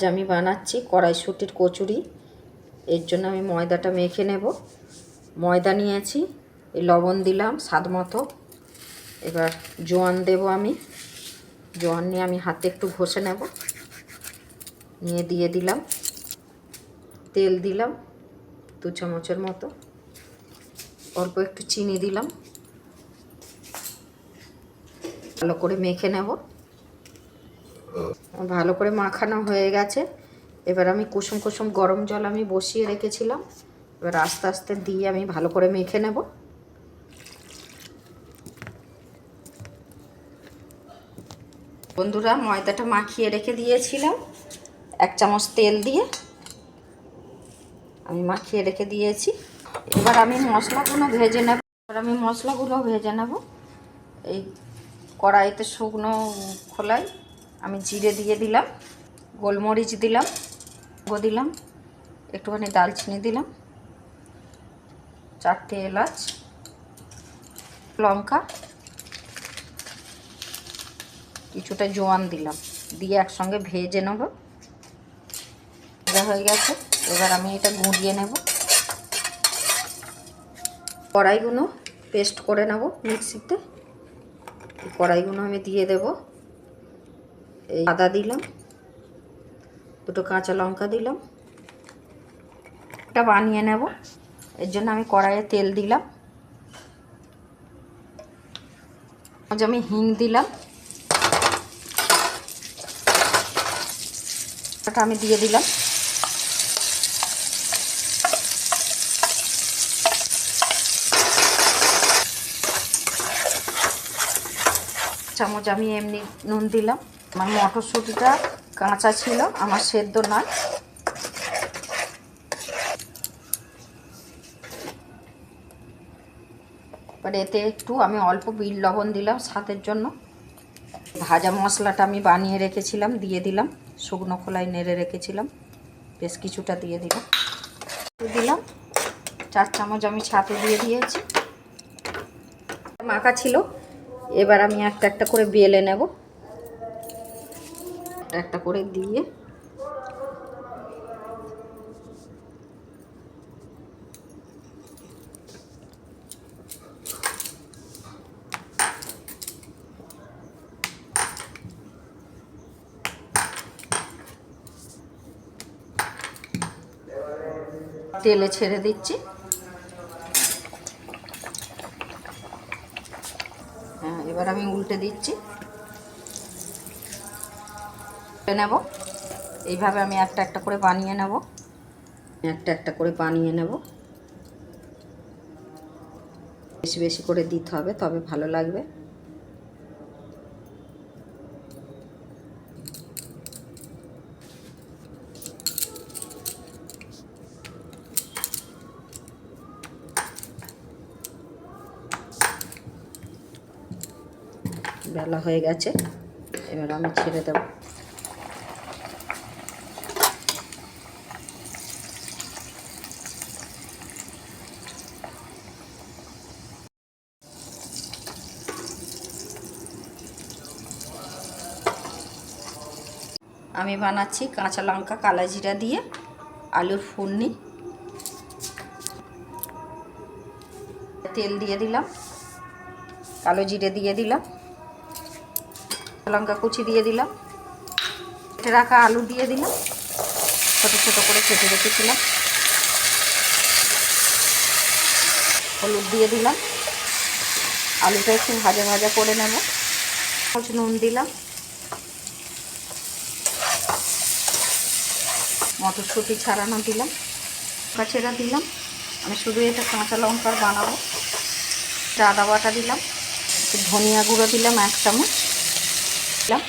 আজ আমি বানাচ্ছি কড়াইশুঁটির কচুরি। এর জন্য আমি ময়দাটা মেখে নেব। ময়দা নিয়েছি, এই লবণ দিলাম স্বাদ মতো। এবার জোয়ান দেব আমি। জোয়ান নিয়ে আমি হাতে একটু ঘষে নেব, নিয়ে দিয়ে দিলাম। তেল দিলাম 2 চামচের মতো, অল্প একটু চিনি দিলাম। ভালো করে মেখে নেব। ভালো করে মাখানো হয়ে গেছে। এবার আমি কুসুম কুসুম গরম জল আমি বসিয়ে রেখেছিলাম, এবার আস্তে আস্তে দিয়ে আমি ভালো করে মেখে নেব। বন্ধুরা, ময়দাটা মাখিয়ে রেখে দিয়েছিলাম 1 চামচ তেল দিয়ে আমি মাখিয়ে রেখে দিয়েছি। এবার আমি মশলাগুলো ভেজে নেব। এই কড়াইতে শুকনো খোলায় আমি জিরে দিয়ে দিলাম, গোলমরিচ দিলাম, দিলাম একটুখানি দালচিনি দিলাম, 4টে এলাচ, লঙ্কা, কিছুটা জোয়ান দিলাম, দিয়ে একসঙ্গে ভেজে নেব। ভাজা হয়ে গেছে, এবার আমি এটা গুঁড়িয়ে নেব। কড়াইগুলো পেস্ট করে নেব মিক্সিতে। কড়াইগুলো আমি দিয়ে দেব। এই আদা দিলাম, 2টো কাঁচা লঙ্কা দিলাম। এটা বানিয়ে নেব, এর জন্য আমি কড়াইয়ে তেল দিলাম। আজ আমি হিং দিলাম, এটা আমি দিয়ে দিলাম। চামচ আমি এমনি নুন দিলাম। আমার মটরশুঁটিটা কাঁচা ছিল, আমার সেদ্ধ নয়। এবার এতে একটু আমি অল্প বিট লবণ দিলাম স্বাদের জন্য। ভাজা মশলাটা আমি বানিয়ে রেখেছিলাম দিয়ে দিলাম, শুকনো খোলায় নেড়ে রেখেছিলাম, বেশ কিছুটা দিয়ে দিলাম। 4 চামচ আমি ছাতু দিয়ে দিয়েছি। মাখা ছিল, এবার আমি একটা একটা করে বেলে নেব। একটা করে দিয়ে তেলে ছেড়ে দিচ্ছি। হ্যাঁ, এবার আমি উল্টে দিচ্ছি, নেব। এইভাবে আমি একটা একটা করে বানিয়ে নেব। বেশি বেশি করে দিতে হবে, তবে ভালো লাগবে। বেলা হয়ে গেছে, এবার আমি ছেড়ে দেব। আমি বানাচ্ছি কাঁচা লঙ্কা কালা জিরা দিয়ে আলুর ফুলনি। তেল দিয়ে দিলাম, কালো জিরে দিয়ে দিলাম, লঙ্কা কুচি দিয়ে দিলাম, কেটে রাখা আলু দিয়ে দিলাম, ছোটো ছোটো করে কেটে রেখেছিলাম। হলুদ দিয়ে দিলাম, আলুটা একটু ভাজা ভাজা করে নেব। নুন দিলাম, মটরশুঁটি ছাড়ানো দিলাম, ছেঁড়া দিলাম। আমি শুধু এটা কাঁচা লঙ্কার বানাবো। আদা বাটা দিলাম, একটু ধনিয়া গুঁড়ো দিলাম 1 চামচ দিলাম।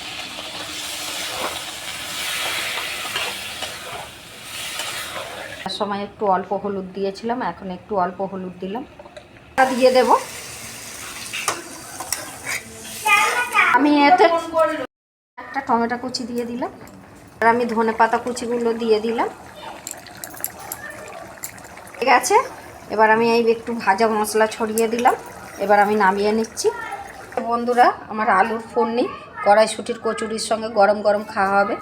তার সময় একটু অল্প হলুদ দিয়েছিলাম, এখন একটু অল্প হলুদ দিলাম। দিয়ে দেব আমি। এতে একটা টমেটো কুচি দিয়ে দিলাম, আর আমি ধনেপাতা কুচিগুলো দিয়ে দিলাম। ঠিক আছে, এবার আমি এই একটু ভাজা মশলা ছড়িয়ে দিলাম। এবার আমি নামিয়ে নিচ্ছি। বন্ধুরা, আমার আলুর ফুলনি কড়াইশুঁটির কচুরির সঙ্গে গরম গরম খাওয়া হবে।